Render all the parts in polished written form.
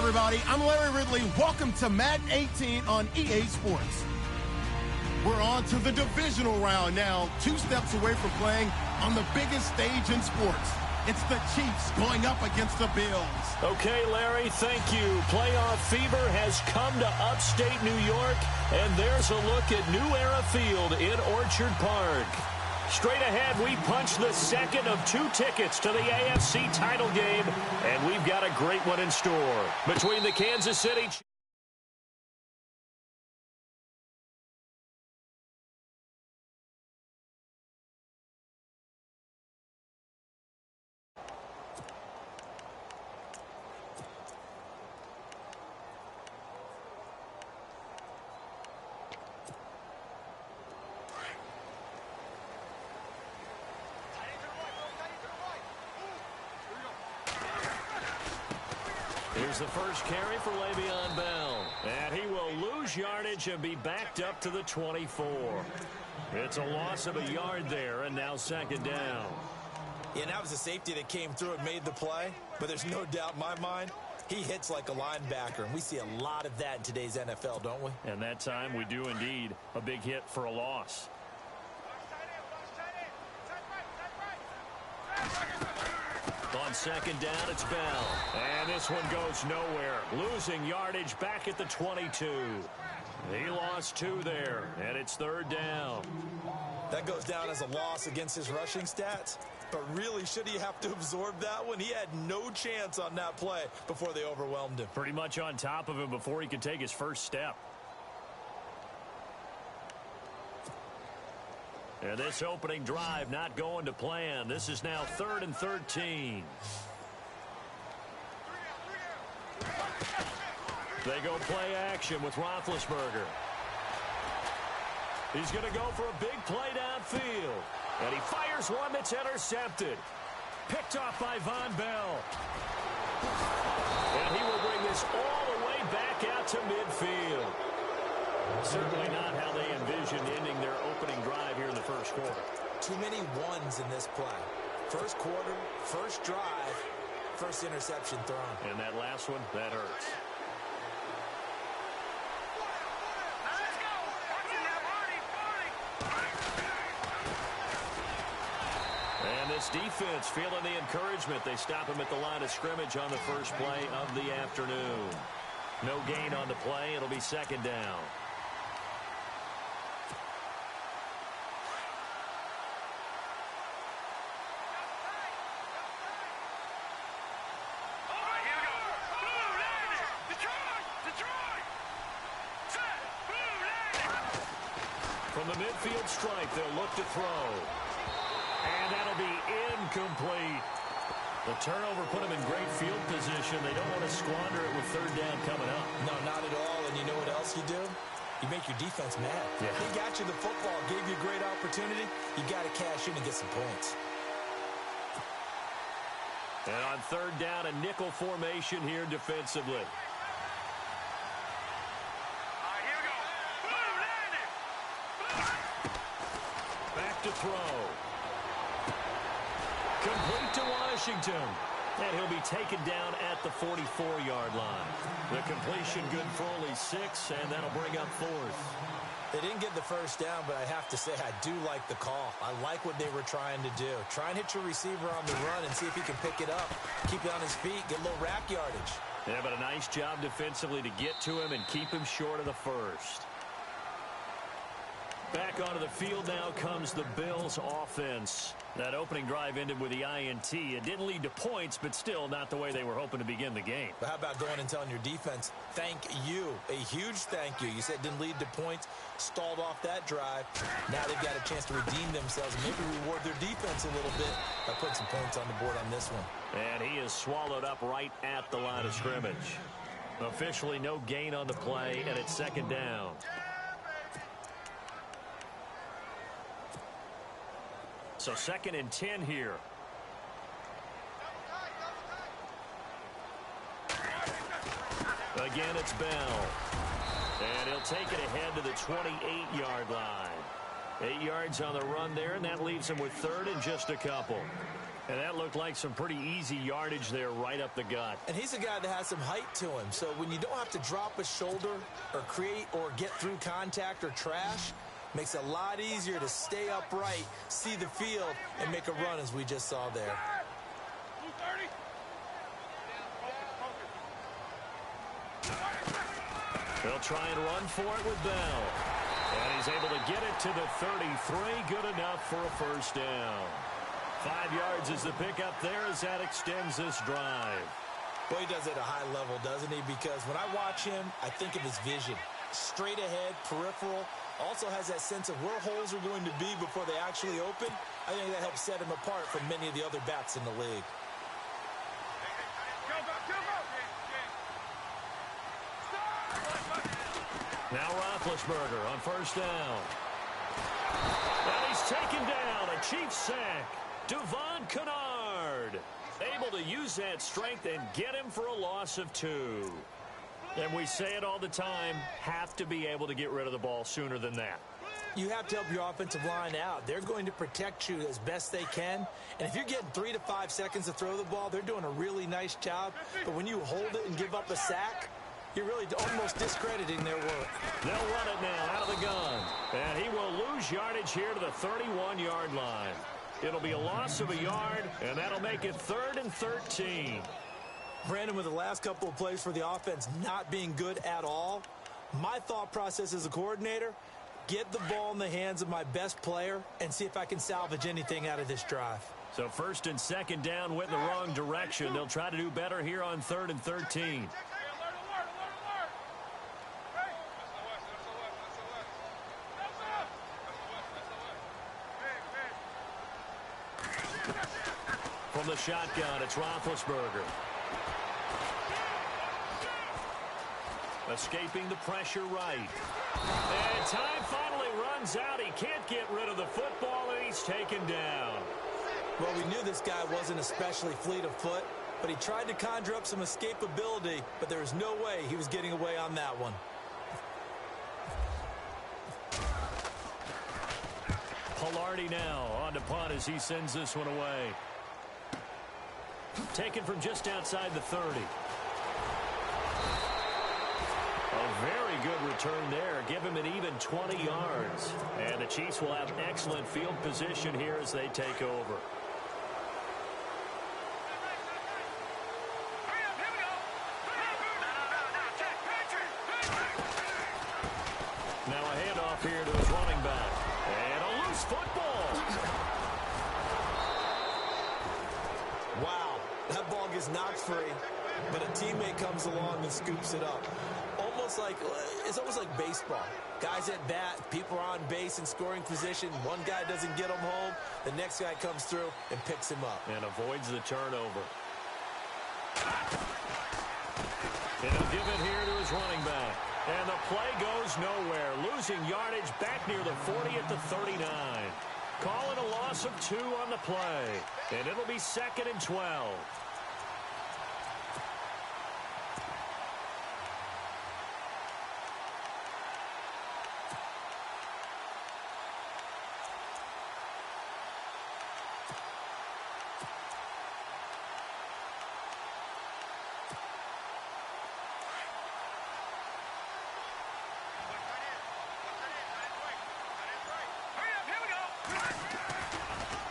everybody. I'm Larry Ridley. Welcome to Madden 18 on EA Sports. We're on to the divisional round now, 2 steps away from playing on the biggest stage in sports. It's the Chiefs going up against the Bills. Okay, Larry, thank you. Playoff fever has come to upstate New York, and there's a look at New Era Field in Orchard Park. Straight ahead, we punch the second of 2 tickets to the AFC title game, and we've got a great one in store. Between the Kansas City Chiefs Here's the first carry for Le'Veon Bell. And he will lose yardage and be backed up to the 24. It's a loss of a yard there, and now second down. Yeah, and that was a safety that came through and made the play. But there's no doubt in my mind, he hits like a linebacker. And we see a lot of that in today's NFL, don't we? And that time we do indeed. A big hit for a loss. On second down, it's Bell. And this one goes nowhere. Losing yardage back at the 22. He lost 2 there, and it's third down. That goes down as a loss against his rushing stats. But really, should he have to absorb that one? He had no chance on that play before they overwhelmed him. Pretty much on top of him before he could take his first step. And this opening drive not going to plan. This is now 3rd and 13. They go play action with Roethlisberger. He's going to go for a big play downfield. And he fires one that's intercepted. Picked off by Von Bell. And he will bring this all the way back out to midfield. Certainly not how they envisioned ending their opening drive here in the first quarter. Too many ones in this play. First quarter, first drive, first interception thrown. And that last one, that hurts. And this defense feeling the encouragement. They stop him at the line of scrimmage on the first play of the afternoon. No gain on the play. It'll be second down. From the midfield strike, they'll look to throw. And that'll be incomplete. The turnover put them in great field position. They don't want to squander it with third down coming up. No, not at all. And you know what else you do? You make your defense mad. Yeah. They got you the football, gave you a great opportunity. You got to cash in and get some points. And on third down, a nickel formation here defensively. Back to throw. Complete to Washington. And he'll be taken down at the 44-yard line. The completion good for only 6, and that'll bring up 4th. They didn't get the first down, but I have to say I do like the call. I like what they were trying to do. Try and hit your receiver on the run and see if he can pick it up. Keep it on his feet, get a little rack yardage. Yeah, but a nice job defensively to get to him and keep him short of the first. Back onto the field now comes the Bills offense. That opening drive ended with the INT. It didn't lead to points, but still not the way they were hoping to begin the game. But how about going and telling your defense, thank you, a huge thank you. You said it didn't lead to points, stalled off that drive. Now they've got a chance to redeem themselves, maybe reward their defense a little bit by putting some points on the board on this one. And he is swallowed up right at the line of scrimmage. Officially no gain on the play, and it's second down. So 2nd and 10 here. Again, it's Bell. And he'll take it ahead to the 28-yard line. 8 yards on the run there, and that leaves him with 3rd and just a couple. And that looked like some pretty easy yardage there right up the gut. And he's a guy that has some height to him. So when you don't have to drop a shoulder or create or get through contact or trash, makes it a lot easier to stay upright, see the field, and make a run as we just saw there. They'll try and run for it with Bell. And he's able to get it to the 33. Good enough for a first down. 5 yards is the pickup there as that extends this drive. Well, he does it at a high level, doesn't he? Because when I watch him, I think of his vision. Straight ahead, peripheral. Also has that sense of where holes are going to be before they actually open. I think that helps set him apart from many of the other backs in the league. Now Roethlisberger on first down. And he's taken down. A Chiefs sack. Devon Kennard able to use that strength and get him for a loss of 2. And we say it all the time, have to be able to get rid of the ball sooner than that. You have to help your offensive line out. They're going to protect you as best they can. And if you're getting 3 to 5 seconds to throw the ball, they're doing a really nice job. But when you hold it and give up a sack, you're really almost discrediting their work. They'll run it now out of the gun. And he will lose yardage here to the 31-yard line. It'll be a loss of a yard, and that'll make it 3rd and 13. Brandon, with the last couple of plays for the offense not being good at all, my thought process as a coordinator, get the ball in the hands of my best player and see if I can salvage anything out of this drive. So 1st and 2nd down went in the wrong direction. They'll try to do better here on 3rd and 13. From the shotgun, it's Roethlisberger. Escaping the pressure right. And time finally runs out. He can't get rid of the football, and he's taken down. Well, we knew this guy wasn't especially fleet of foot, but he tried to conjure up some escapability, but there was no way he was getting away on that one. Pilardi now on to punt as he sends this one away. Taken from just outside the 30. A very good return there. Give him an even 20 yards. And the Chiefs will have excellent field position here as they take over. Now a handoff here to his running back. And a loose football. Wow, that ball gets knocked free, but a teammate comes along and scoops it up. It's almost like baseball. Guys at bat, people are on base in scoring position. One guy doesn't get him home. The next guy comes through and picks him up. And avoids the turnover. And he'll give it here to his running back. And the play goes nowhere. Losing yardage back near the 40 at the 39. Call it a loss of 2 on the play. And it'll be 2nd and 12.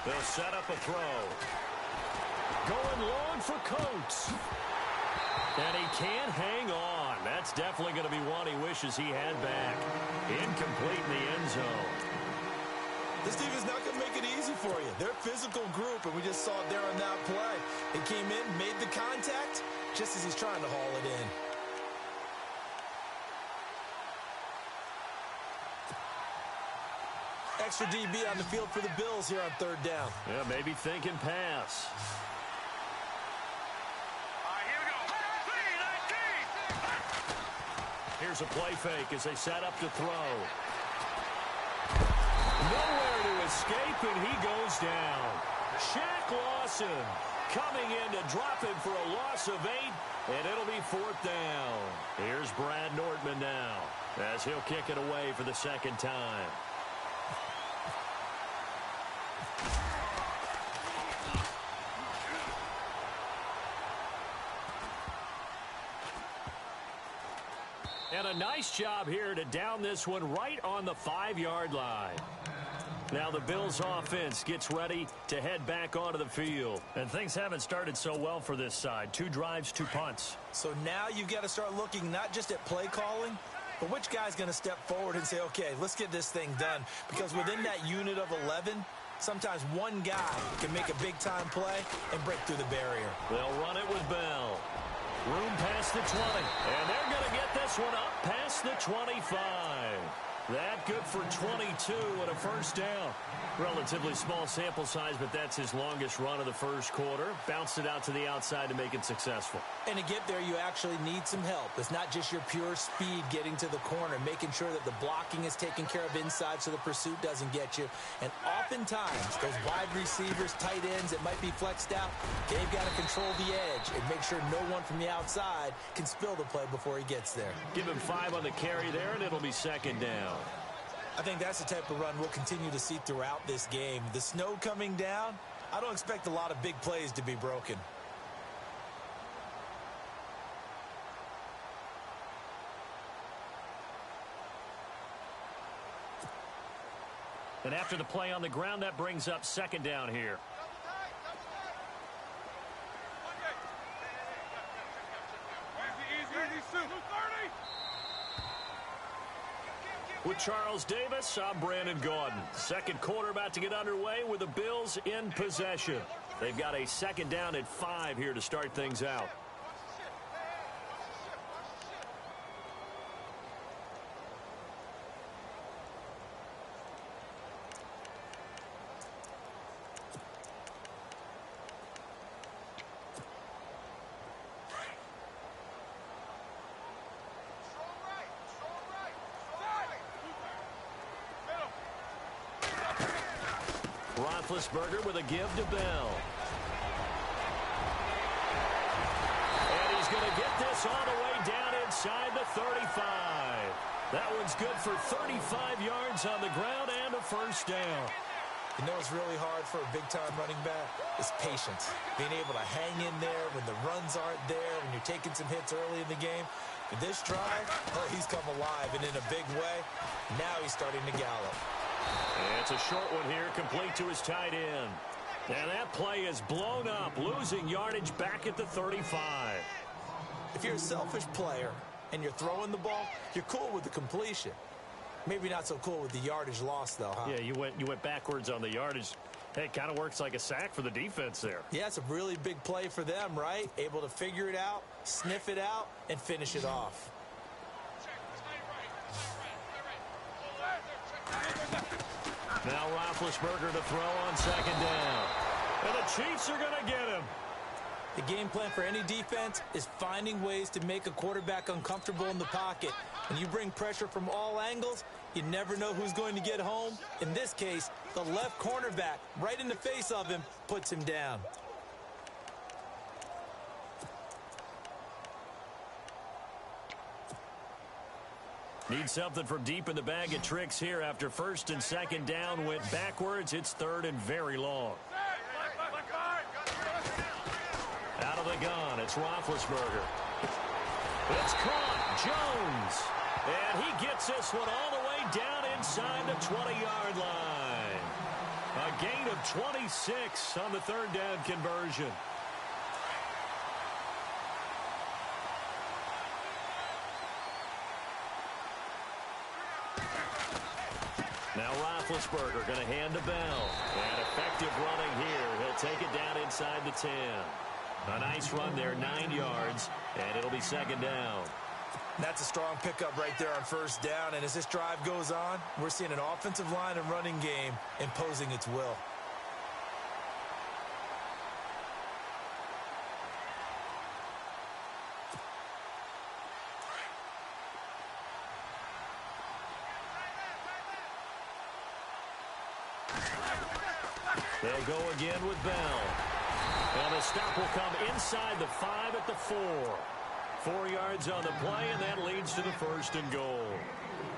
They'll set up a throw. Going long for Coates. And he can't hang on. That's definitely going to be one he wishes he had back. Incomplete in the end zone. This team is not going to make it easy for you. They're a physical group, and we just saw it there on that play. They came in, made the contact, just as he's trying to haul it in. Extra DB on the field for the Bills here on 3rd down. Yeah, maybe thinking pass. Here we go. Here's a play fake as they set up to throw. Nowhere to escape, and he goes down. Shaq Lawson coming in to drop him for a loss of 8, and it'll be 4th down. Here's Brad Nortman now as he'll kick it away for the 2nd time. And a nice job here to down this one right on the 5-yard line. Now the Bills offense gets ready to head back onto the field. And things haven't started so well for this side. 2 drives, 2 punts. So now you've got to start looking not just at play calling, but which guy's going to step forward and say, okay, let's get this thing done. Because within that unit of 11, sometimes one guy can make a big-time play and break through the barrier. They'll run it with Bell. Room past the 20. And they're going to get this one up past the 25. That good for 22 and a first down. Relatively small sample size, but that's his longest run of the first quarter. Bounced it out to the outside to make it successful. And to get there, you actually need some help. It's not just your pure speed getting to the corner, making sure that the blocking is taken care of inside so the pursuit doesn't get you. And oftentimes, those wide receivers, tight ends that might be flexed out, they've got to control the edge and make sure no one from the outside can spill the play before he gets there. Give him 5 on the carry there, and it'll be second down. I think that's the type of run we'll continue to see throughout this game. The snow coming down, I don't expect a lot of big plays to be broken. And after the play on the ground, that brings up second down here. With Charles Davis, I'm Brandon Gaudin. Second quarter about to get underway with the Bills in possession. They've got a second down at 5 here to start things out. Roethlisberger with a give to Bell. And he's going to get this all the way down inside the 35. That one's good for 35 yards on the ground and a first down. You know what's really hard for a big-time running back? Is patience. Being able to hang in there when the runs aren't there, when you're taking some hits early in the game. In this drive, oh, he's come alive and in a big way. Now he's starting to gallop. And it's a short one here, complete to his tight end. And that play is blown up, losing yardage back at the 35. If you're a selfish player and you're throwing the ball, you're cool with the completion. Maybe not so cool with the yardage loss, though, huh? Yeah, you went backwards on the yardage. Hey, it kind of works like a sack for the defense there. Yeah, it's a really big play for them, right? Able to figure it out, sniff it out, and finish it off. Now Roethlisberger to throw on second down. And the Chiefs are going to get him. The game plan for any defense is finding ways to make a quarterback uncomfortable in the pocket. When you bring pressure from all angles, you never know who's going to get home. In this case, the left cornerback, right in the face of him, puts him down. Need something from deep in the bag of tricks here after first and second down went backwards. It's third and very long. Out of the gun, it's Roethlisberger. It's caught, Jones. And he gets this one all the way down inside the 20-yard line. A gain of 26 on the third down conversion. Now Roethlisberger going to hand to Bell. And effective running here. He'll take it down inside the 10. A nice run there, 9 yards, and it'll be second down. That's a strong pickup right there on first down. And as this drive goes on, we're seeing an offensive line and running game imposing its will. They'll go again with Bell. And the stop will come inside the 5 at the 4. 4 yards on the play, and that leads to the first and goal.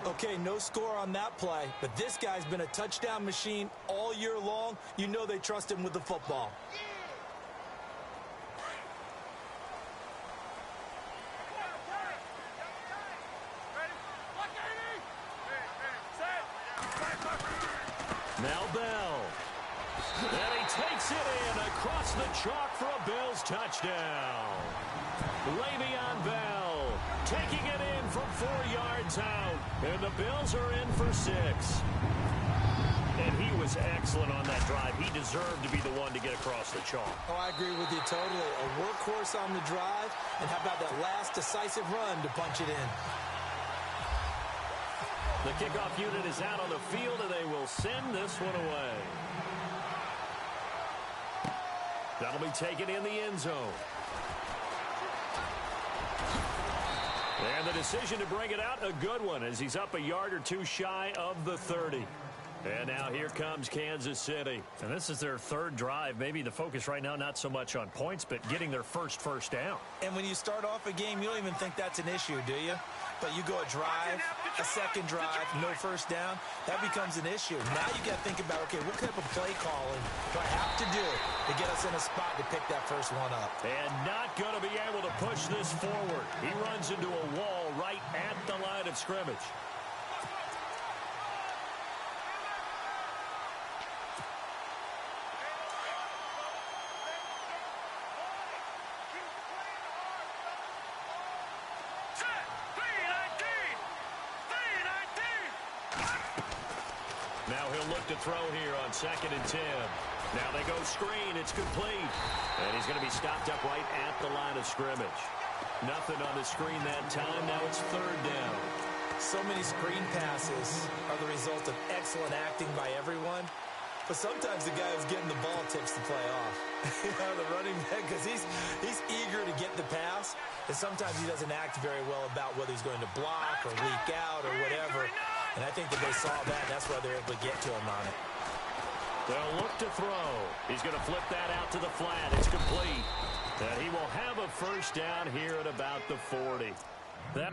Okay, no score on that play, but this guy's been a touchdown machine all year long. You know they trust him with the football. Now Bell. And he takes it in across the chalk for a Bills touchdown. Le'Veon Bell taking it in from 4 yards out. And the Bills are in for 6. And he was excellent on that drive. He deserved to be the one to get across the chalk. Oh, I agree with you totally. A workhorse on the drive. And how about that last decisive run to punch it in? The kickoff unit is out on the field, and they will send this one away. That'll be taken in the end zone. And the decision to bring it out, a good one, as he's up a yard or two shy of the 30. And now here comes Kansas City. And this is their 3rd drive. Maybe the focus right now not so much on points, but getting their first down. And when you start off a game, you don't even think that's an issue, do you? But you go a drive, a second drive, no first down, that becomes an issue. Now you got to think about, okay, what type of play calling do I have to do to get us in a spot to pick that first one up? And not going to be able to push this forward. He runs into a wall right at the line of scrimmage. Now he'll look to throw here on 2nd and 10. Now they go screen. It's complete. And he's going to be stopped up right at the line of scrimmage. Nothing on the screen that time. Now it's 3rd down. So many screen passes are the result of excellent acting by everyone. But sometimes the guy who's getting the ball tips the play off. The running back, because he's eager to get the pass. And sometimes he doesn't act very well about whether he's going to block or leak out or whatever. And I think that they saw that, and that's why they're able to get to him on it. They'll look to throw. He's going to flip that out to the flat. It's complete. And he will have a first down here at about the 40. That...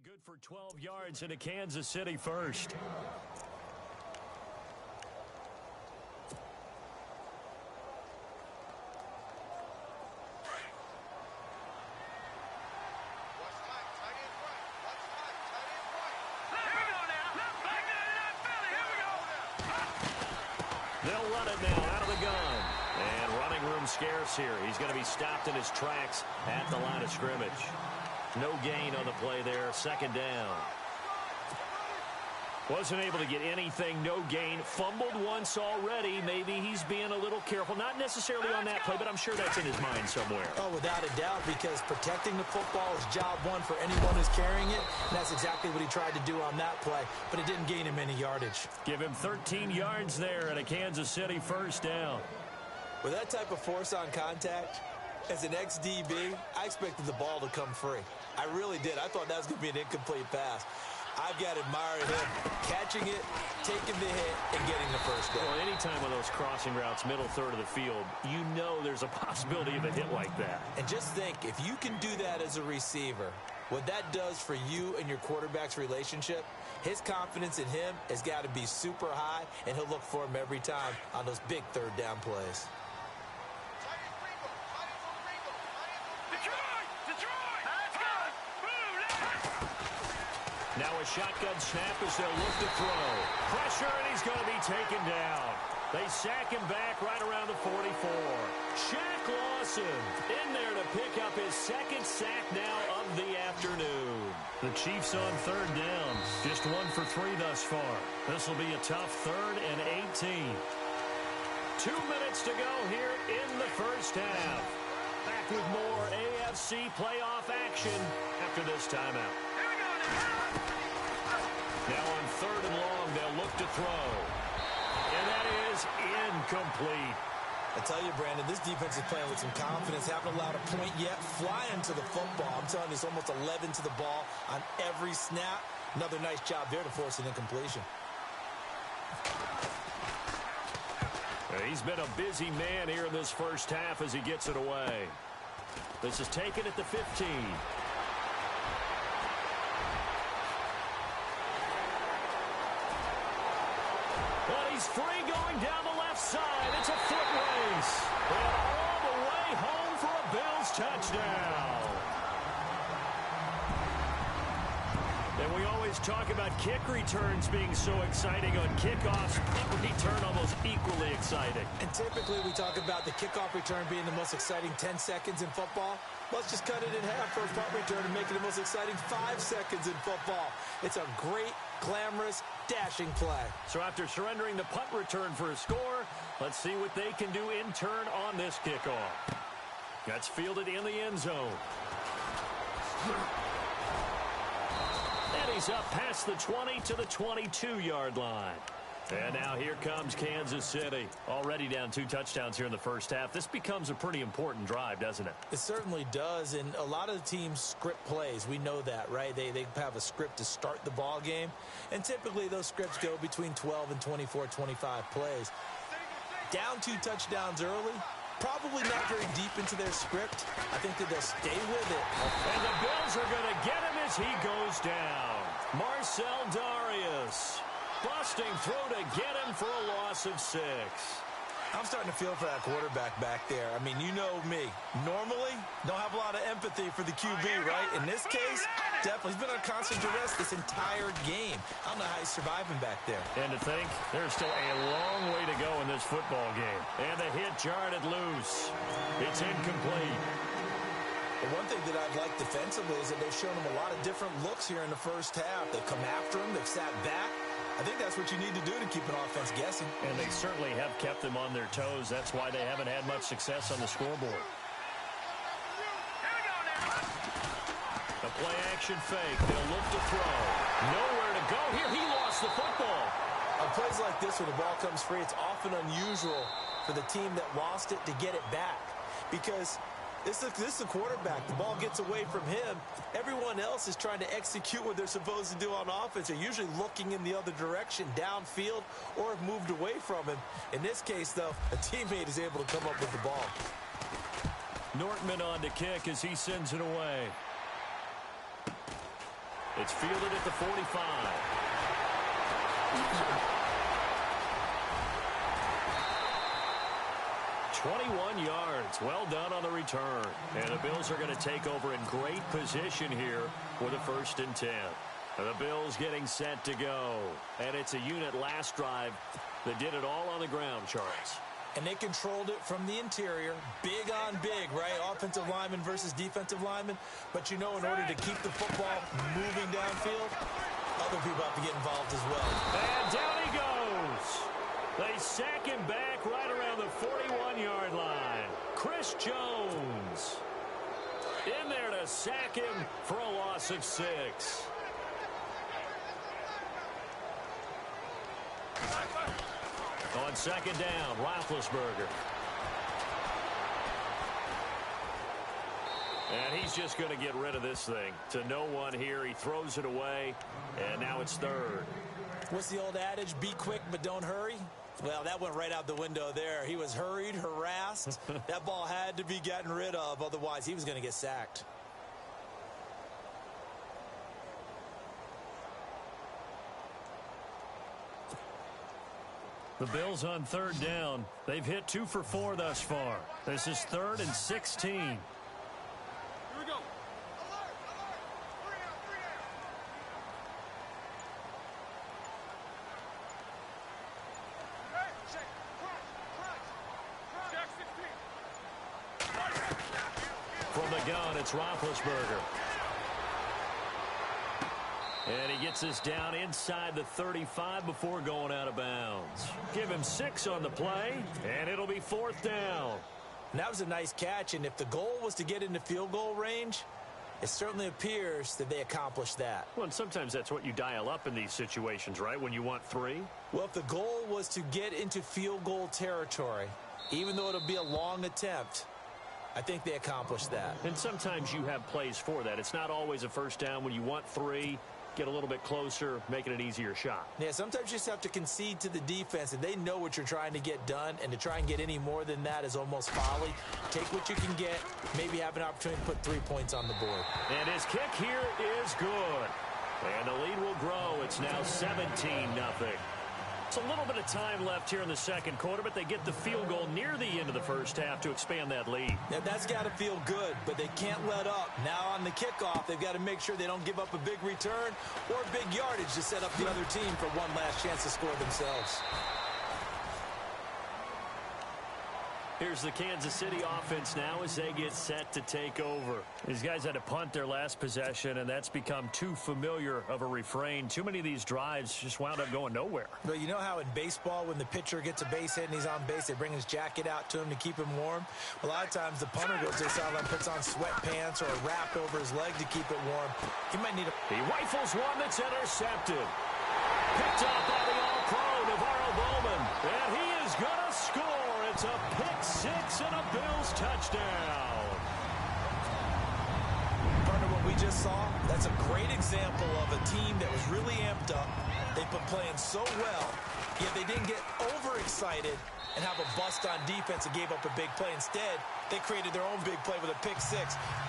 Good for 12 yards into Kansas City first. They'll run it now out of the gun. And running room scarce here. He's going to be stopped in his tracks at the line of scrimmage. No gain on the play there. 2nd down. Wasn't able to get anything. No gain. Fumbled once already. Maybe he's being a little careful. Not necessarily on that play, but I'm sure that's in his mind somewhere. Oh, without a doubt, because protecting the football is job one for anyone who's carrying it. And that's exactly what he tried to do on that play, but it didn't gain him any yardage. Give him 13 yards there at a Kansas City first down. With that type of force on contact, as an ex-DB, I expected the ball to come free. I really did. I thought that was going to be an incomplete pass. I've got to admire him catching it, taking the hit, and getting the first down. Well, anytime on those crossing routes, middle third of the field, you know there's a possibility of a hit like that. And just think, if you can do that as a receiver, what that does for you and your quarterback's relationship, his confidence in him has got to be super high, and he'll look for him every time on those big third down plays. Now a shotgun snap as they'll look to throw. Pressure, and he's going to be taken down. They sack him back right around the 44. Shaq Lawson in there to pick up his 2nd sack now of the afternoon. The Chiefs on 3rd down. Just 1 for 3 thus far. This will be a tough 3rd and 18. 2 minutes to go here in the first half. Back with more AFC playoff action after this timeout. Now on 3rd and long, they'll look to throw. And that is incomplete. I tell you, Brandon, this defense is playing with some confidence. Haven't allowed a point yet. Flying to the football. I'm telling you, it's almost 11 to the ball on every snap. Another nice job there to force an incompletion. He's been a busy man here in this first half as he gets it away. This is taken at the 15. And he's free going down the left side. It's a foot race. And all the way home for a Bills touchdown. And we always talk about kick returns being so exciting on kickoffs. Punt return almost equally exciting. And typically we talk about the kickoff return being the most exciting 10 seconds in football. Let's just cut it in half for a punt return and make it the most exciting 5 seconds in football. It's a great, glamorous, dashing play. So after surrendering the punt return for a score, let's see what they can do in turn on this kickoff. That's fielded in the end zone. And he's up past the 20 to the 22-yard line. And now here comes Kansas City. Already down 2 touchdowns here in the first half. This becomes a pretty important drive, doesn't it? It certainly does, and a lot of the teams script plays. We know that, right? They have a script to start the ball game, and typically those scripts go between 12 and 24, 25 plays. Down 2 touchdowns early, probably not very deep into their script. I think that they'll stay with it. And the Bills are going to get him as he goes down. Marcel Darius busting through to get him for a loss of 6. I'm starting to feel for that quarterback back there. I mean, you know me. Normally, don't have a lot of empathy for the QB, right? In this case, definitely. He's been on constant duress this entire game. I don't know how he's surviving back there. And to think, there's still a long way to go in this football game. And the hit jarred it loose. It's incomplete. The one thing that I've liked defensively is that they've shown him a lot of different looks here in the first half. They've come after him. They've sat back. I think that's what you need to do to keep an offense guessing. And they certainly have kept them on their toes. That's why they haven't had much success on the scoreboard. A play-action fake. They'll look to throw. Nowhere to go here. He lost the football. On plays like this where the ball comes free, it's often unusual for the team that lost it to get it back. Because this is the quarterback. The ball gets away from him. Everyone else is trying to execute what they're supposed to do on offense. They're usually looking in the other direction, downfield, or have moved away from him. In this case, though, a teammate is able to come up with the ball. Nortman on to kick as he sends it away. It's fielded at the 45. 21 yards. Well done on the return. And the Bills are going to take over in great position here with a 1st and 10. And the Bills getting set to go. And it's a unit last drive that did it all on the ground, Charles. And they controlled it from the interior. Big on big, right? Offensive lineman versus defensive lineman. But you know, in order to keep the football moving downfield, other people have to get involved as well. And down he goes. They sack him back right around the 41-yard line. Chris Jones in there to sack him for a loss of 6. On 2nd down, Roethlisberger. And he's just going to get rid of this thing. To no one here. He throws it away, and now it's 3rd. What's the old adage? Be quick, but don't hurry. Well, that went right out the window there. He was hurried, harassed. That ball had to be gotten rid of. Otherwise, he was going to get sacked. The Bills on 3rd down. They've hit 2 for 4 thus far. This is 3rd and 16. Here we go. From the gun, it's Roethlisberger. And he gets us down inside the 35 before going out of bounds. Give him 6 on the play, and it'll be 4th down. And that was a nice catch, and if the goal was to get into field goal range, It certainly appears that they accomplished that. Well, and sometimes that's what you dial up in these situations, right, when you want 3? Well, if the goal was to get into field goal territory, even though it'll be a long attempt, I think they accomplished that. And sometimes you have plays for that. It's not always a first down. When you want 3, get a little bit closer, make it an easier shot. Yeah, sometimes you just have to concede to the defense, and they know what you're trying to get done, and to try and get any more than that is almost folly. Take what you can get, maybe have an opportunity to put 3 points on the board. And his kick here is good. And the lead will grow. It's now 17-0. It's a little bit of time left here in the second quarter, but they get the field goal near the end of the first half to expand that lead. Yeah, that's got to feel good, but they can't let up. Now on the kickoff, they've got to make sure they don't give up a big return or big yardage to set up the other team for one last chance to score themselves. Here's the Kansas City offense now as they get set to take over. These guys had to punt their last possession, and that's become too familiar of a refrain. Too many of these drives just wound up going nowhere. But you know how in baseball, when the pitcher gets a base hit and he's on base, they bring his jacket out to him to keep him warm? A lot of times the punter goes to the sideline, puts on sweatpants or a wrap over his leg to keep it warm. He might need a... He rifles one that's intercepted. Picked up by the All-Pro, Navarro Bowman. And he is going to score. It's a pick-6 and a Bills touchdown. Partner, what we just saw, that's a great example of a team that was really amped up. They've been playing so well, yet they didn't get overexcited and have a bust on defense and gave up a big play. Instead, they created their own big play with a pick-6.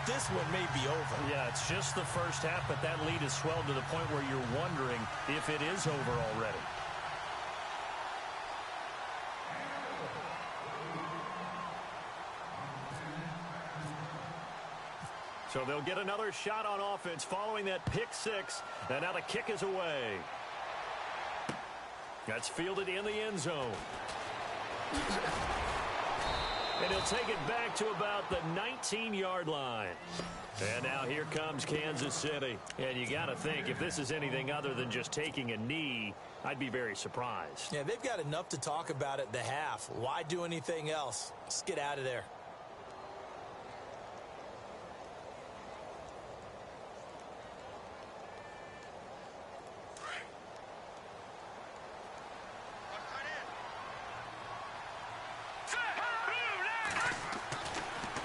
This one may be over. Yeah, it's just the first half, but that lead has swelled to the point where you're wondering if it is over already. So they'll get another shot on offense following that pick-6, and now the kick is away. That's fielded in the end zone. And he'll take it back to about the 19-yard line. And now here comes Kansas City. And you got to think, if this is anything other than just taking a knee, I'd be very surprised. Yeah, they've got enough to talk about at the half. Why do anything else? Just get out of there.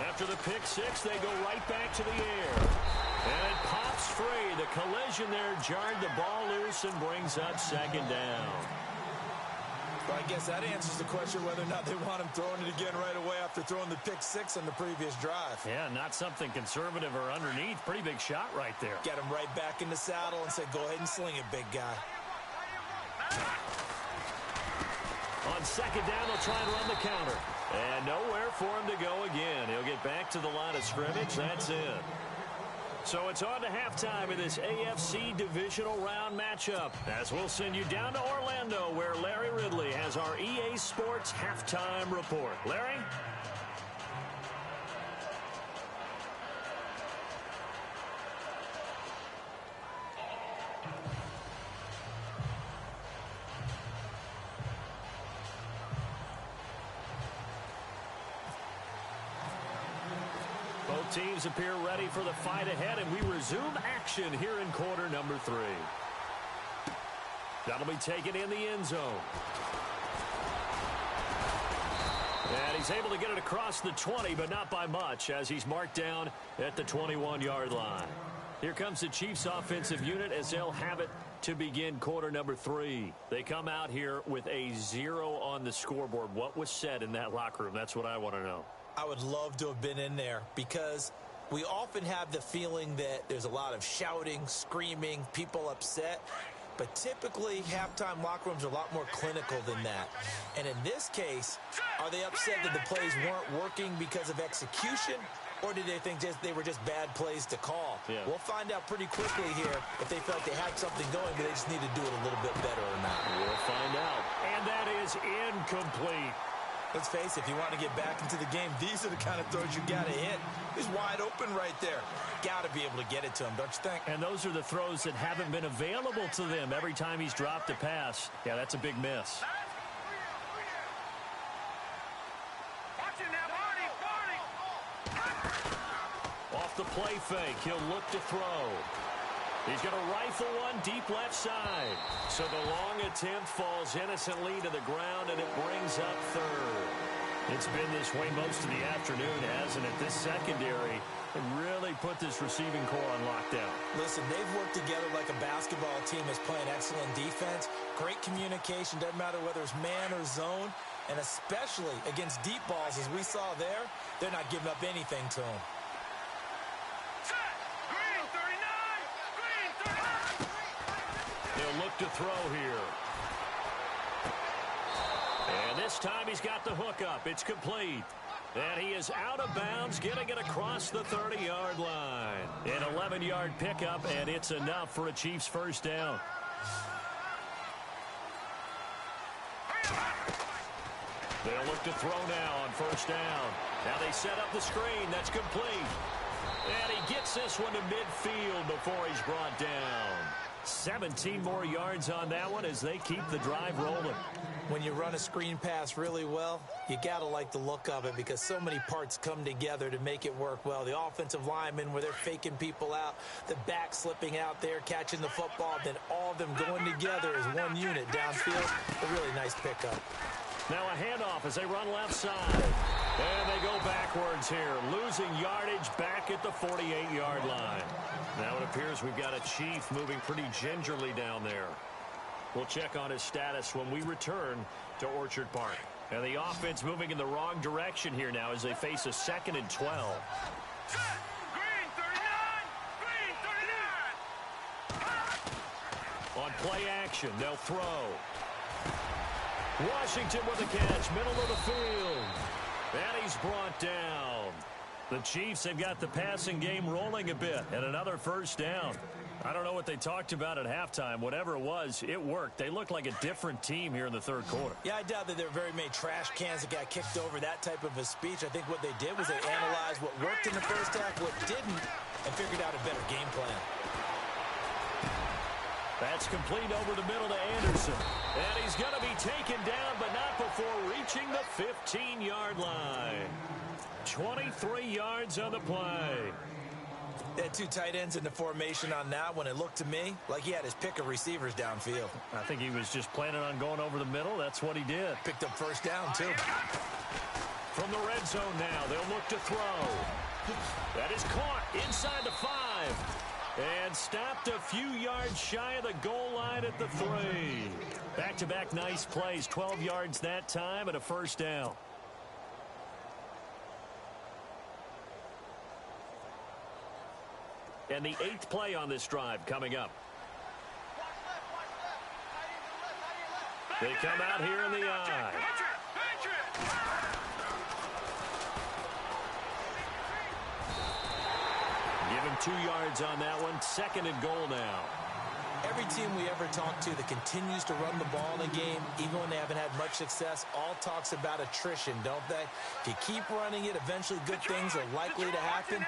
After the pick-6, they go right back to the air. And it pops free. The collision there jarred the ball loose and brings up second down. Well, I guess that answers the question whether or not they want him throwing it again right away after throwing the pick-6 on the previous drive. Yeah, not something conservative or underneath. Pretty big shot right there. Get him right back in the saddle and say, go ahead and sling it, big guy. On second down, they'll try and run the counter. And nowhere for him to go again. He'll get back to the line of scrimmage. That's it. So it's on to halftime in this AFC divisional round matchup, as we'll send you down to Orlando, where Larry Ridley has our EA Sports halftime report. Larry? Both teams appear ready for the fight ahead, and we resume action here in quarter number 3. That'll be taken in the end zone. And he's able to get it across the 20, but not by much, as he's marked down at the 21-yard line. Here comes the Chiefs offensive unit as they'll have it to begin quarter number 3. They come out here with a 0 on the scoreboard. What was said in that locker room? That's what I want to know. I would love to have been in there, because we often have the feeling that there's a lot of shouting, screaming, people upset. But typically, halftime locker rooms are a lot more clinical than that. And in this case, are they upset that the plays weren't working because of execution? Or did they think they were just bad plays to call? Yeah. We'll find out pretty quickly here if they felt they had something going, but they just need to do it a little bit better or not. We'll find out. And that is incomplete. Let's face it, if you want to get back into the game, these are the kind of throws you got to hit. He's wide open right there. Got to be able to get it to him, don't you think? And those are the throws that haven't been available to them every time he's dropped a pass. Yeah, that's a big miss. Off the play fake. He'll look to throw. He's going to rifle one deep left side. So the long attempt falls innocently to the ground, and it brings up third. It's been this way most of the afternoon, hasn't it? This secondary really put this receiving core on lockdown. Listen, they've worked together like a basketball team that's playing excellent defense. Great communication, doesn't matter whether it's man or zone. And especially against deep balls, as we saw there, they're not giving up anything to them. They'll look to throw here. And this time he's got the hook up. It's complete. And he is out of bounds, getting it across the 30-yard line. An 11-yard pickup, and it's enough for a Chiefs first down. They'll look to throw now on first down. Now they set up the screen. That's complete. And he gets this one to midfield before he's brought down. 17 more yards on that one as they keep the drive rolling. When you run a screen pass really well, you got to like the look of it because so many parts come together to make it work well. The offensive linemen where they're faking people out, the back slipping out there, catching the football, then all of them going together as one unit downfield. A really nice pickup. Now a handoff as they run left side. And they go backwards here, losing yardage back at the 48-yard line. Now it appears we've got a Chief moving pretty gingerly down there. We'll check on his status when we return to Orchard Park. And the offense moving in the wrong direction here now as they face a 2nd and 12. Green 39! On play action, they'll throw. Washington with a catch, middle of the field. And he's brought down. The Chiefs have got the passing game rolling a bit, and another first down. I don't know what they talked about at halftime. Whatever it was, it worked. They looked like a different team here in the third quarter. Yeah, I doubt that there were very many trash cans that got kicked over, that type of a speech. I think what they did was they analyzed what worked in the first half, what didn't, and figured out a better game plan. That's complete over the middle to Anderson. And he's going to be taken down, but not before reaching the 15-yard line. 23 yards on the play. They had two tight ends in the formation on that one. It looked to me like he had his pick of receivers downfield. I think he was just planning on going over the middle. That's what he did. Picked up first down, too. From the red zone now, they'll look to throw. That is caught inside the 5. And stopped a few yards shy of the goal line at the 3. Back-to-back nice plays. 12 yards that time and a first down. And the 8th play on this drive coming up. They come out here in the eye. Give him 2 yards on that one. 2nd and goal now. Every team we ever talk to that continues to run the ball in a game, even when they haven't had much success, all talks about attrition, don't they? If you keep running it, eventually good things are likely to happen.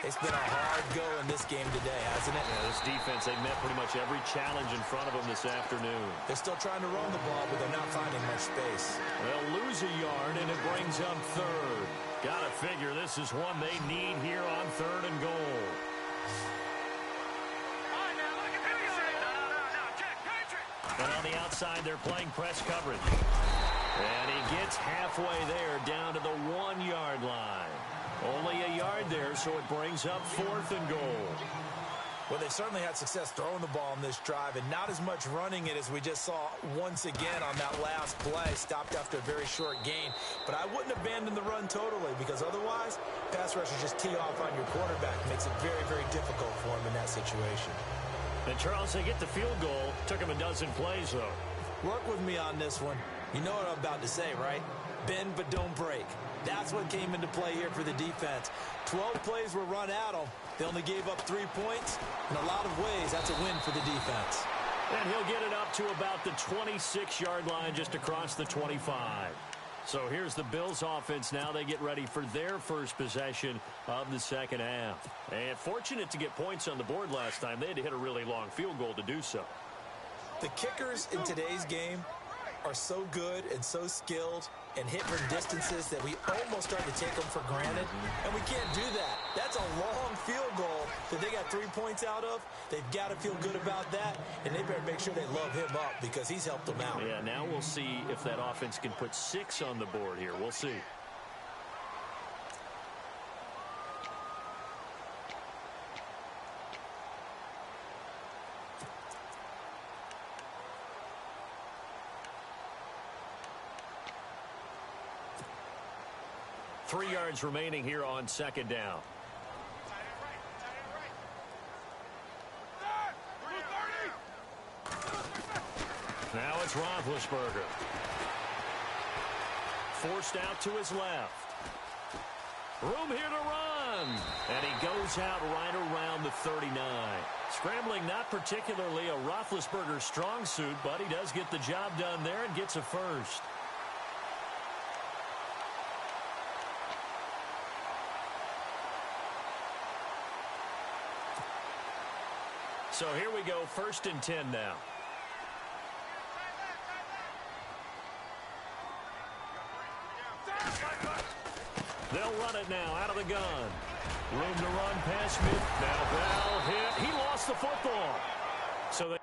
It's been a hard go in this game today, hasn't it? Yeah, this defense, they met pretty much every challenge in front of them this afternoon. They're still trying to run the ball, but they're not finding much space. They'll lose a yard, and it brings up 3rd. Gotta figure this is one they need here on 3rd and goal. And on the outside, they're playing press coverage. And he gets halfway there down to the 1-yard line. Only a yard there, so it brings up 4th and goal. Well, they've certainly had success throwing the ball in this drive, and not as much running it as we just saw once again on that last play. Stopped after a very short gain. But I wouldn't abandon the run totally, because otherwise, pass rushers just tee off on your quarterback. Makes it very, very difficult for him in that situation. And Charles, they get the field goal. Took him a dozen plays, though. Work with me on this one. You know what I'm about to say, right? Bend but don't break. That's what came into play here for the defense. 12 plays were run at them. They only gave up 3 points. In a lot of ways, that's a win for the defense. And he'll get it up to about the 26-yard line, just across the 25. So here's the Bills offense now. They get ready for their first possession of the second half. And fortunate to get points on the board last time. They had to hit a really long field goal to do so. The kickers in today's game are so good and so skilled and hit from distances that we almost start to take them for granted, and we can't do that. That's a long field goal that they got 3 points out of. They've got to feel good about that, and they better make sure they love him up because he's helped them out. Yeah, now we'll see if that offense can put 6 on the board here. We'll see. Three yards remaining here on second down. Now it's Roethlisberger. Forced out to his left. Room here to run. And he goes out right around the 39. Scrambling not particularly a Roethlisberger strong suit, but he does get the job done there and gets a first. So here we go, 1st and 10 now. They'll run it now out of the gun. Room to run past mid. Now Bell hit. He lost the football. So they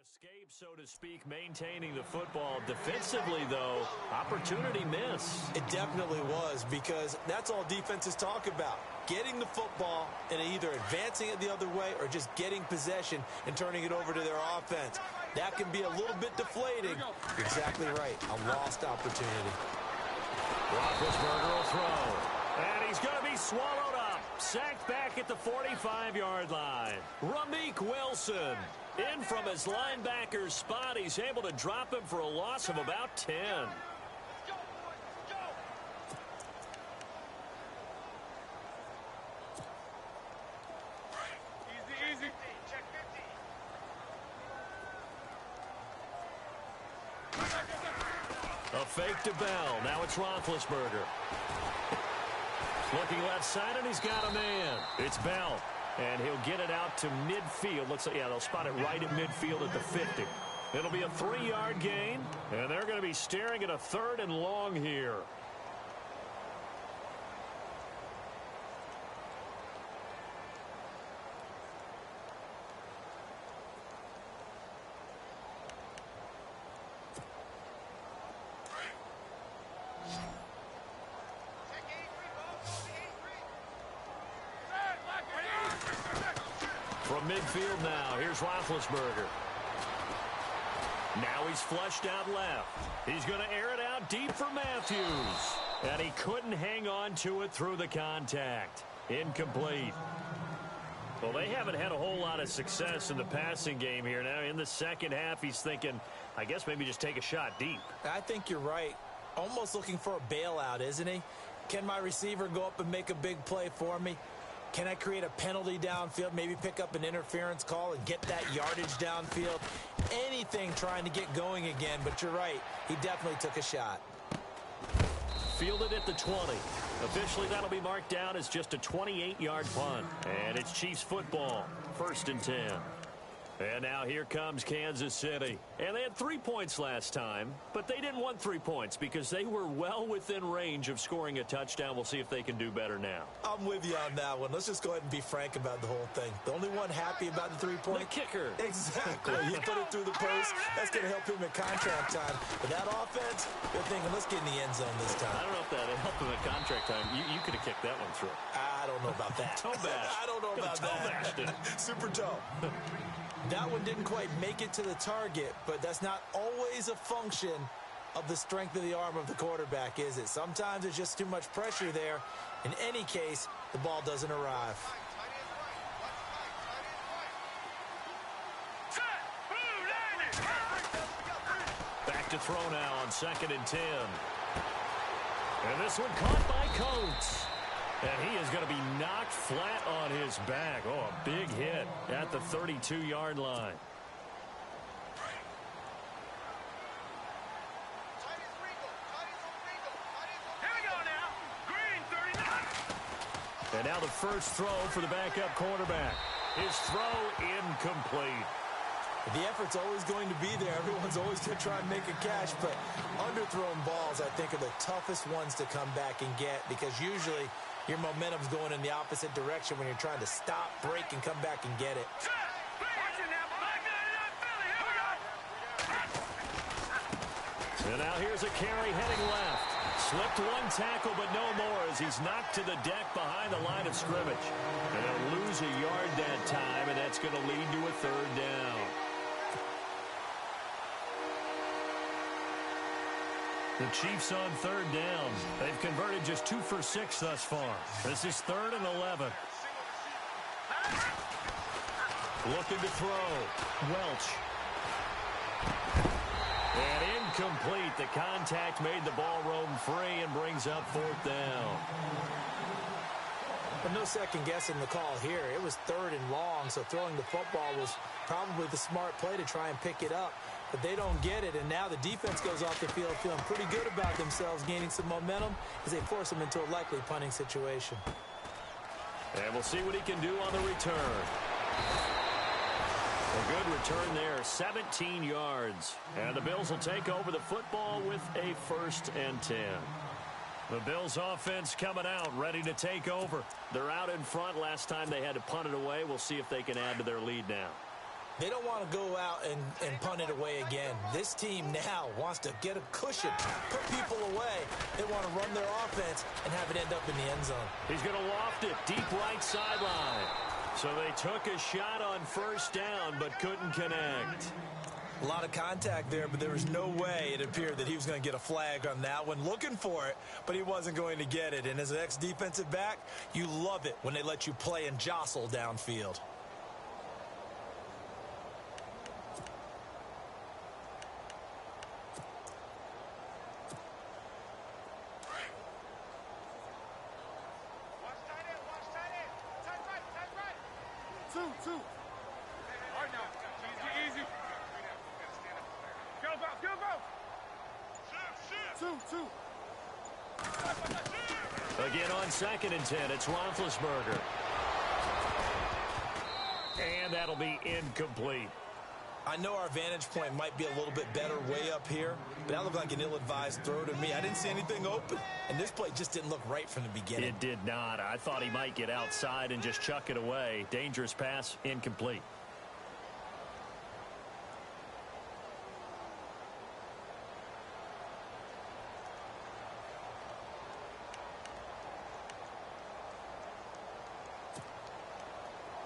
escape, so to speak, maintaining the football. Defensively, though, opportunity miss. It definitely was, because that's all defenses talk about. Getting the football and either advancing it the other way or just getting possession and turning it over to their offense. That can be a little bit deflating. Exactly right. A lost opportunity. Roethlisberger will throw. And he's going to be swallowed up. Sacked back at the 45-yard line. Ramik Wilson. In from his linebacker spot, he's able to drop him for a loss of about 10. Easy. Check 50. A fake to Bell. Now it's Roethlisberger. Looking left side, and he's got a man. It's Bell. And he'll get it out to midfield. Looks like, yeah, they'll spot it right at midfield at the 50. It'll be a 3-yard gain, and they're going to be staring at a 3rd and long here. From midfield now, here's Roethlisberger. Now he's flushed out left. He's going to air it out deep for Matthews. And he couldn't hang on to it through the contact. Incomplete. Well, they haven't had a whole lot of success in the passing game here. Now in the second half, he's thinking, I guess maybe just take a shot deep. I think you're right. Almost looking for a bailout, isn't he? Can my receiver go up and make a big play for me? Can I create a penalty downfield, maybe pick up an interference call and get that yardage downfield? Anything trying to get going again, but you're right. He definitely took a shot. Fielded at the 20. Officially, that'll be marked down as just a 28-yard punt. And it's Chiefs football, 1st and 10. And now here comes Kansas City. And they had 3 points last time, but they didn't want 3 points because they were well within range of scoring a touchdown. We'll see if they can do better now. I'm with you on that one. Let's just go ahead and be frank about the whole thing. The only one happy about the 3-point. The kicker. Exactly. You put it through the post. That's going to help him in contract time. But that offense, they're thinking, let's get in the end zone this time. I don't know if that helped him in contract time. You could have kicked that one through. I don't know about that. Toe bash. I don't know about that. Super toe. That one didn't quite make it to the target, but that's not always a function of the strength of the arm of the quarterback, is it? Sometimes there's just too much pressure there. In any case, the ball doesn't arrive. Back to throw now on 2nd and 10. And this one caught by Coates. And he is going to be knocked flat on his back. Oh, a big hit at the 32-yard line. And now the first throw for the backup quarterback. His throw incomplete. The effort's always going to be there. Everyone's always going to try and make a catch, but underthrown balls, I think, are the toughest ones to come back and get because usually your momentum's going in the opposite direction when you're trying to stop, break, and come back and get it. And now here's a carry heading left. Slipped one tackle, but no more as he's knocked to the deck behind the line of scrimmage. And they'll lose a yard that time, and that's going to lead to a 3rd down. The Chiefs on 3rd down. They've converted just 2 for 6 thus far. This is 3rd and 11. Looking to throw. Welch. And incomplete. The contact made the ball roam free and brings up 4th down. But no second guessing the call here. It was 3rd and long, so throwing the football was probably the smart play to try and pick it up. But they don't get it, and now the defense goes off the field feeling pretty good about themselves, gaining some momentum as they force them into a likely punting situation. And we'll see what he can do on the return. A good return there, 17 yards. And the Bills will take over the football with a 1st and 10. The Bills offense coming out, ready to take over. They're out in front. Last time they had to punt it away. We'll see if they can add to their lead now. They don't want to go out and punt it away again. This team now wants to get a cushion, put people away. They want to run their offense and have it end up in the end zone. He's going to loft it deep right sideline. So they took a shot on 1st down but couldn't connect. A lot of contact there, but there was no way it appeared that he was going to get a flag on that one. Looking for it, but he wasn't going to get it. And as an ex-defensive back, you love it when they let you play and jostle downfield. Two. Easy. Go. Again on 2nd and 10, it's Roethlisberger. And that'll be incomplete. I know our vantage point might be a little bit better way up here, but that looked like an ill-advised throw to me. I didn't see anything open, and this play just didn't look right from the beginning. It did not. I thought he might get outside and just chuck it away. Dangerous pass, incomplete.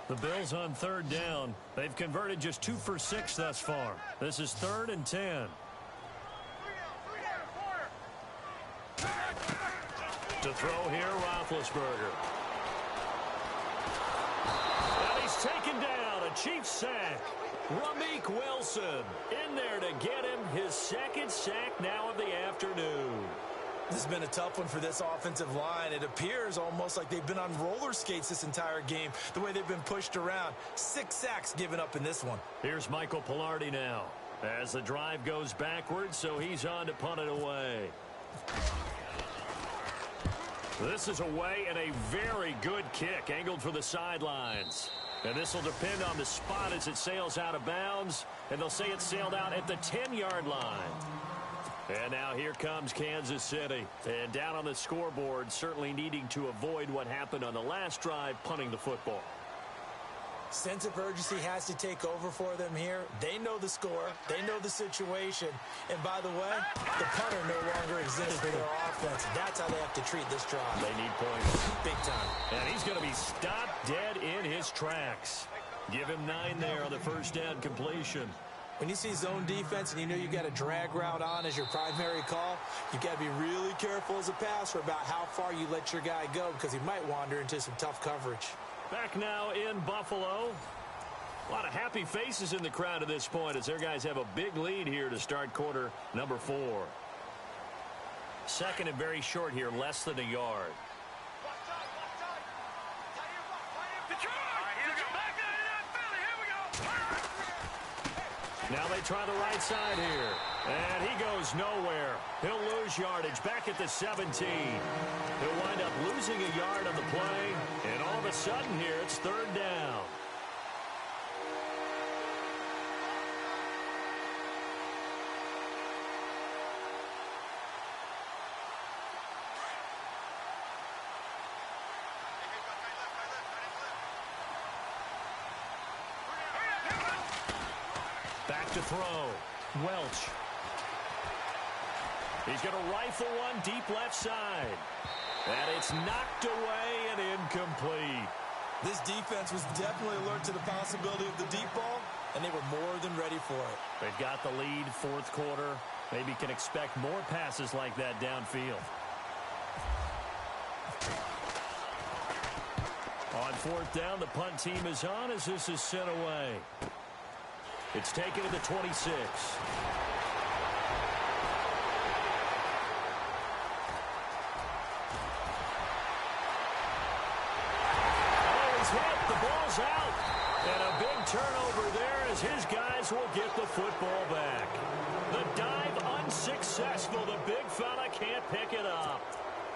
The Bills on 3rd down. They've converted just 2 for 6 thus far. This is 3rd and 10. To throw here, Roethlisberger. And he's taken down. A Chiefs sack. Ramik Wilson in there to get him his 2nd sack now of the afternoon. This has been a tough one for this offensive line. It appears almost like they've been on roller skates this entire game, the way they've been pushed around. 6 sacks given up in this one. Here's Michael Pilardi now as the drive goes backwards, so he's on to punt it away. This is away and a very good kick, angled for the sidelines. And this will depend on the spot as it sails out of bounds, and they'll say it sailed out at the 10-yard line. And now here comes Kansas City. And down on the scoreboard, certainly needing to avoid what happened on the last drive, punting the football. Sense of urgency has to take over for them here. They know the score. They know the situation. And by the way, the punter no longer exists for their offense. That's how they have to treat this drive. They need points. Big time. And he's going to be stopped dead in his tracks. Give him 9 there on the first down completion. When you see zone defense and you know you got a drag route on as your primary call, you got to be really careful as a passer about how far you let your guy go because he might wander into some tough coverage. Back now in Buffalo. A lot of happy faces in the crowd at this point as their guys have a big lead here to start quarter number 4. Second and very short here, less than a yard. Now they try the right side here. And he goes nowhere. He'll lose yardage back at the 17. He'll wind up losing a yard on the play. And all of a sudden here, it's third down. Back to throw. Welch. He's going to rifle one deep left side. And it's knocked away and incomplete. This defense was definitely alert to the possibility of the deep ball, and they were more than ready for it. They've got the lead, fourth quarter. Maybe can expect more passes like that downfield. On fourth down, the punt team is on as this is sent away. It's taken to the 26. The ball's out. And a big turnover there as his guys will get the football back. The dive unsuccessful. The big fella can't pick it up.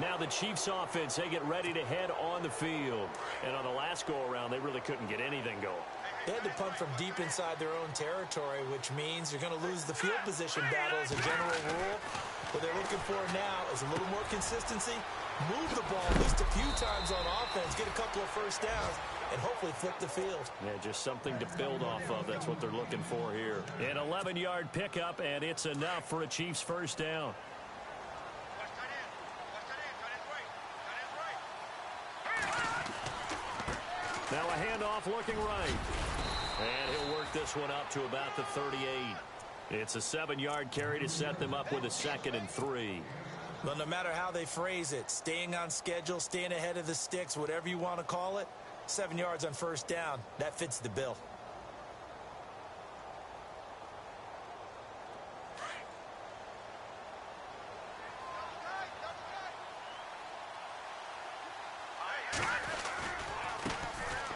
Now the Chiefs offense, they get ready to head on the field. And on the last go-around, they really couldn't get anything going. They had to punt from deep inside their own territory, which means you're going to lose the field position battle as a general rule. What they're looking for now is a little more consistency, move the ball at least a few times on offense, get a couple of first downs, and hopefully flip the field. Yeah, just something to build off of. That's what they're looking for here. An 11-yard pickup, and it's enough for a Chiefs first down. Now a handoff looking right. And he'll work this one up to about the 38. It's a 7-yard carry to set them up with a 2nd and 3. Well, no matter how they phrase it, staying on schedule, staying ahead of the sticks, whatever you want to call it, 7 yards on first down, that fits the bill.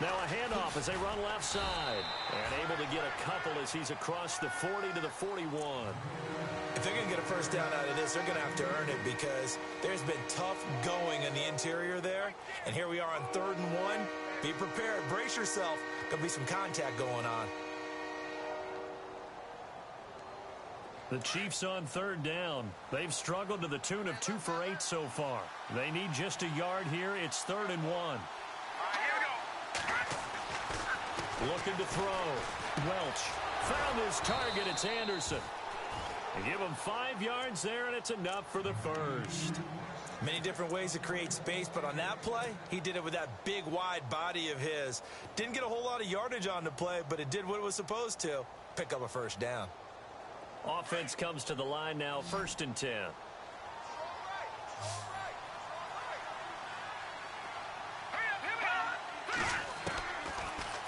Now a handoff as they run left side. And able to get a couple as he's across the 40 to the 41. If they're going to get a first down out of this, they're going to have to earn it because there's been tough going in the interior there. And here we are on 3rd and 1. Be prepared. Brace yourself. Going to be some contact going on. The Chiefs on 3rd down. They've struggled to the tune of 2 for 8 so far. They need just a yard here. It's 3rd and 1. Looking to throw. Welch found his target. It's Anderson. They give him 5 yards there, and it's enough for the first. Many different ways to create space, but on that play, he did it with that big, wide body of his. Didn't get a whole lot of yardage on the play, but it did what it was supposed to. Pick up a first down. Offense comes to the line now, 1st and 10.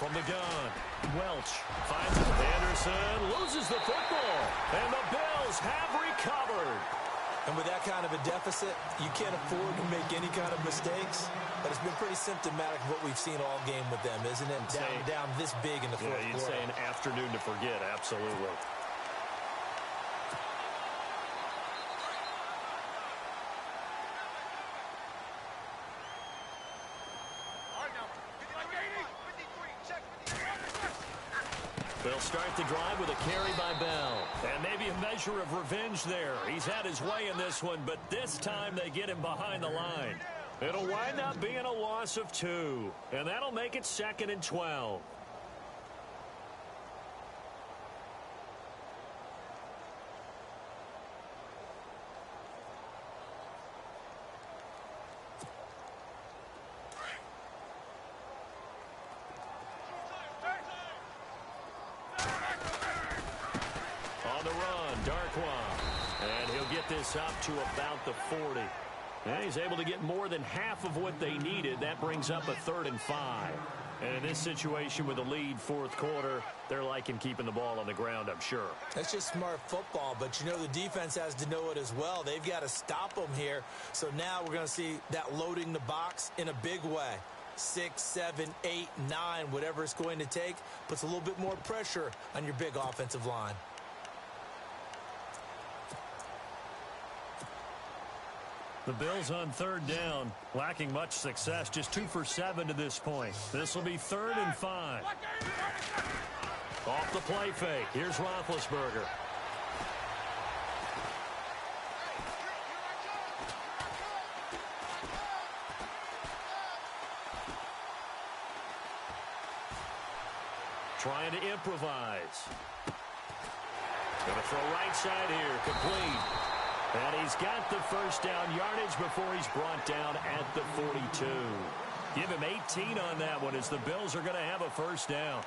From the gun, Welch finds Anderson, loses the football, and the Bills have recovered. And with that kind of a deficit, you can't afford to make any kind of mistakes. But it's been pretty symptomatic of what we've seen all game with them, isn't it? Down this big in the fourth quarter. You'd say an afternoon to forget, absolutely. They'll start the drive with a carry by Bell. And maybe a measure of revenge there. He's had his way in this one, but this time they get him behind the line. It'll wind up being a loss of 2. And that'll make it 2nd and 12. On the run, Darkwa. And he'll get this up to about the 40. And he's able to get more than half of what they needed. That brings up a 3rd and 5. And in this situation with a lead fourth quarter, they're liking keeping the ball on the ground, I'm sure. That's just smart football, but you know the defense has to know it as well. They've got to stop them here. So now we're going to see that loading the box in a big way. 6, 7, 8, 9, whatever it's going to take, puts a little bit more pressure on your big offensive line. The Bills on 3rd down, lacking much success, just 2 for 7 to this point. This will be 3rd and 5. Off the play fake, here's Roethlisberger. Trying to improvise. Going to throw right side here, complete. And he's got the first down yardage before he's brought down at the 42. Give him 18 on that one as the Bills are going to have a first down.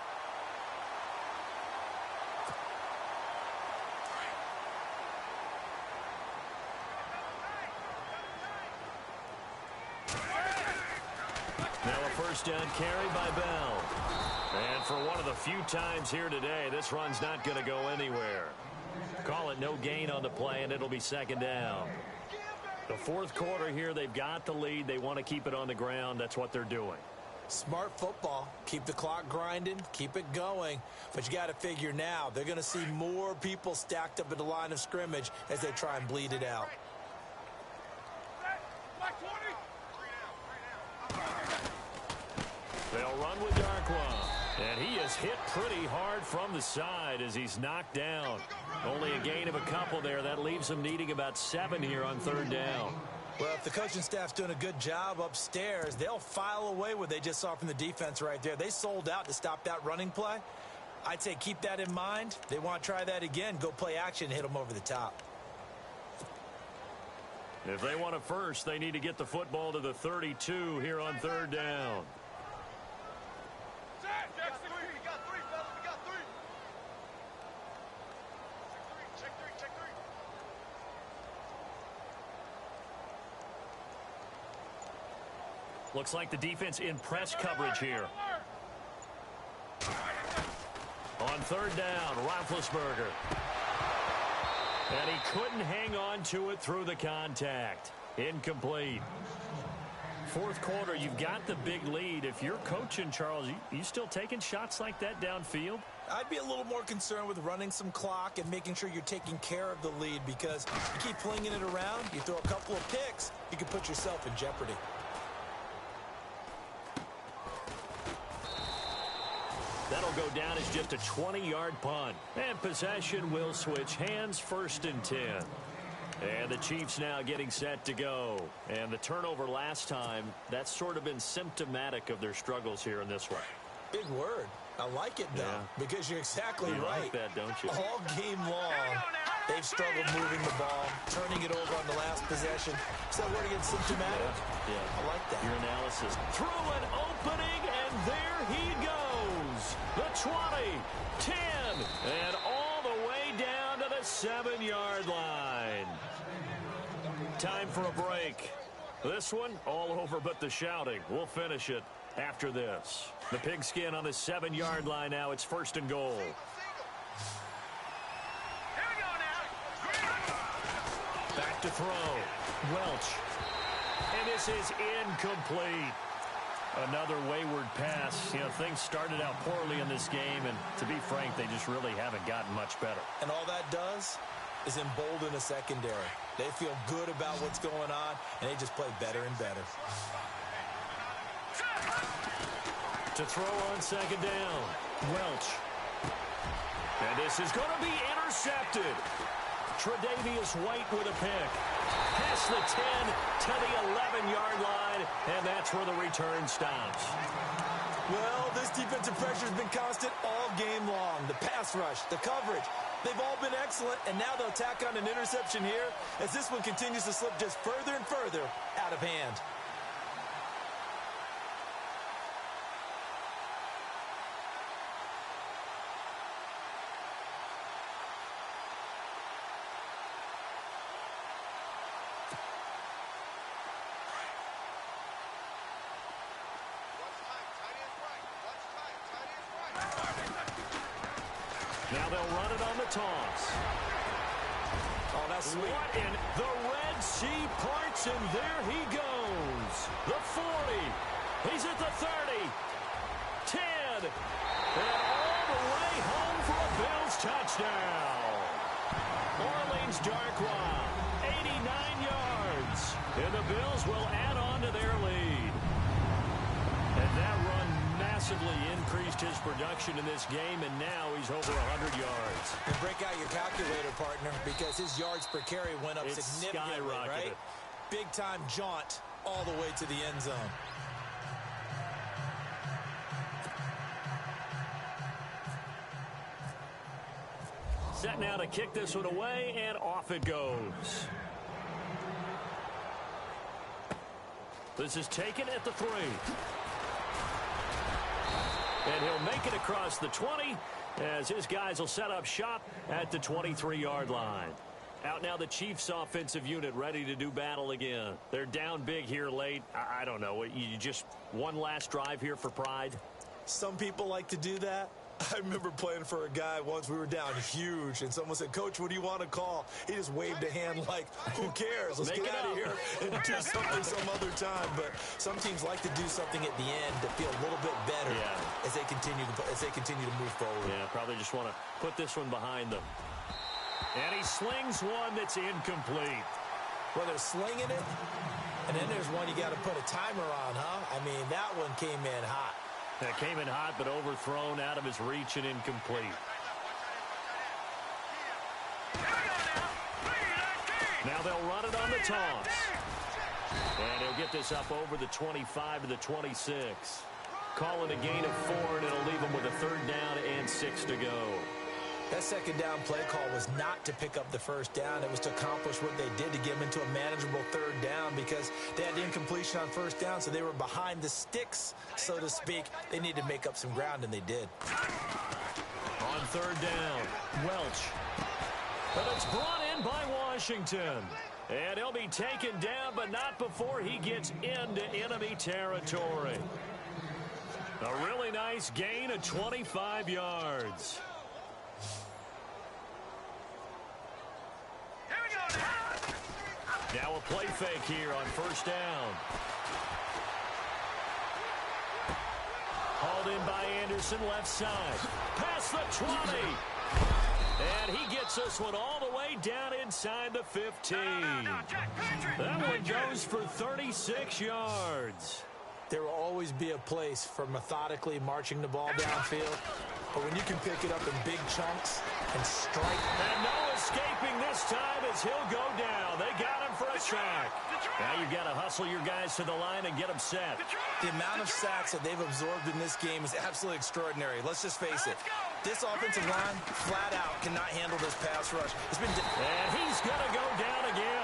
Now a first down carry by Bell. And for one of the few times here today, this run's not going to go anywhere. Call it no gain on the play, and it'll be 2nd down. The fourth quarter here, they've got the lead. They want to keep it on the ground. That's what they're doing. Smart football. Keep the clock grinding. Keep it going. But you got to figure now, they're going to see more people stacked up at the line of scrimmage as they try and bleed it out. They'll run with Darkwa. And he is hit pretty hard from the side as he's knocked down. Only a gain of a couple there. That leaves them needing about 7 here on 3rd down. Well, if the coaching staff's doing a good job upstairs, they'll file away what they just saw from the defense right there. They sold out to stop that running play. I'd say keep that in mind. They want to try that again. Go play action and hit them over the top. If they want a first, they need to get the football to the 32 here on 3rd down. Looks like the defense in press coverage here. On 3rd down, Roethlisberger. And he couldn't hang on to it through the contact. Incomplete. Fourth quarter, you've got the big lead. If you're coaching, Charles, you still taking shots like that downfield? I'd be a little more concerned with running some clock and making sure you're taking care of the lead, because you keep flinging it around, you throw a couple of picks, you can put yourself in jeopardy. That'll go down as just a 20-yard punt. And possession will switch hands, 1st and 10. And the Chiefs now getting set to go. And the turnover last time, that's sort of been symptomatic of their struggles here in this one. Big word. I like it, though, because you're exactly you right. Like that, don't you? All game long, they've struggled moving the ball, turning it over on the last possession. Is that word against symptomatic? Yeah. I like that. Your analysis. Through an opening, and there he goes. The 20, 10, and all the way down to the 7-yard line. Time for a break. This one, all over but the shouting. We'll finish it after this. The pigskin on the 7-yard line now. It's 1st and goal. Back to throw. Welch. And this is incomplete. Another wayward pass. You know, things started out poorly in this game, and to be frank, they just really haven't gotten much better. And all that does is embolden a secondary. They feel good about what's going on, and they just play better and better. To throw on 2nd down, Welch. And this is going to be intercepted. Tre'Davious White with a pick. Past the 10 to the 11-yard line, and that's where the return stops. Well, this defensive pressure has been constant all game long. The pass rush, the coverage, they've all been excellent, and now they'll tack on an interception here as this one continues to slip just further and further out of hand. Now they'll run it on the toss. Oh, that's sweet. What in the Red Sea parts, and there he goes. The 40. He's at the 30. 10. And all the way home for a Bills touchdown. Orleans Darkwa, 89 yards. And the Bills will add on to their lead. And that run massively increased his production in this game, and now he's over 100 yards. And break out your calculator, partner, because his yards per carry went up It's significantly, right? Big-time jaunt all the way to the end zone. Set now to kick this one away, and off it goes. This is taken at the 3. And he'll make it across the 20 as his guys will set up shop at the 23-yard line. Out now the Chiefs offensive unit ready to do battle again. They're down big here late. I don't know. You just one last drive here for pride? Some people like to do that. I remember playing for a guy once. We were down huge, and someone said, "Coach, what do you want to call?" He just waved a hand like, who cares? Let's get out of here and do something some other time. But some teams like to do something at the end to feel a little bit better as they continue to move forward. Yeah, probably just want to put this one behind them. And he slings one that's incomplete. Well, they're slinging it, and then there's one you got to put a timer on, huh? I mean, that one came in hot. That came in hot, but overthrown out of his reach and incomplete. Now they'll run it on the toss. And he'll get this up over the 25 to the 26. Calling a gain of 4, and it'll leave him with a 3rd down and 6 to go. That second down play call was not to pick up the first down. It was to accomplish what they did to get them into a manageable 3rd down because they had the incompletion on first down, so they were behind the sticks, so to speak. They needed to make up some ground, and they did. On 3rd down, Welch. But it's brought in by Washington. And he'll be taken down, but not before he gets into enemy territory. A really nice gain of 25 yards. Now a play fake here on first down. Hauled in by Anderson, left side. Past the 20. And he gets this one all the way down inside the 15. That one goes for 36 yards. There will always be a place for methodically marching the ball downfield. But when you can pick it up in big chunks and strike. And no escaping this time as he'll go down. They got him for a sack. Now you've got to hustle your guys to the line and get them set. The amount of sacks that they've absorbed in this game is absolutely extraordinary. Let's just face it. This offensive line, flat out, cannot handle this pass rush. And he's going to go down again.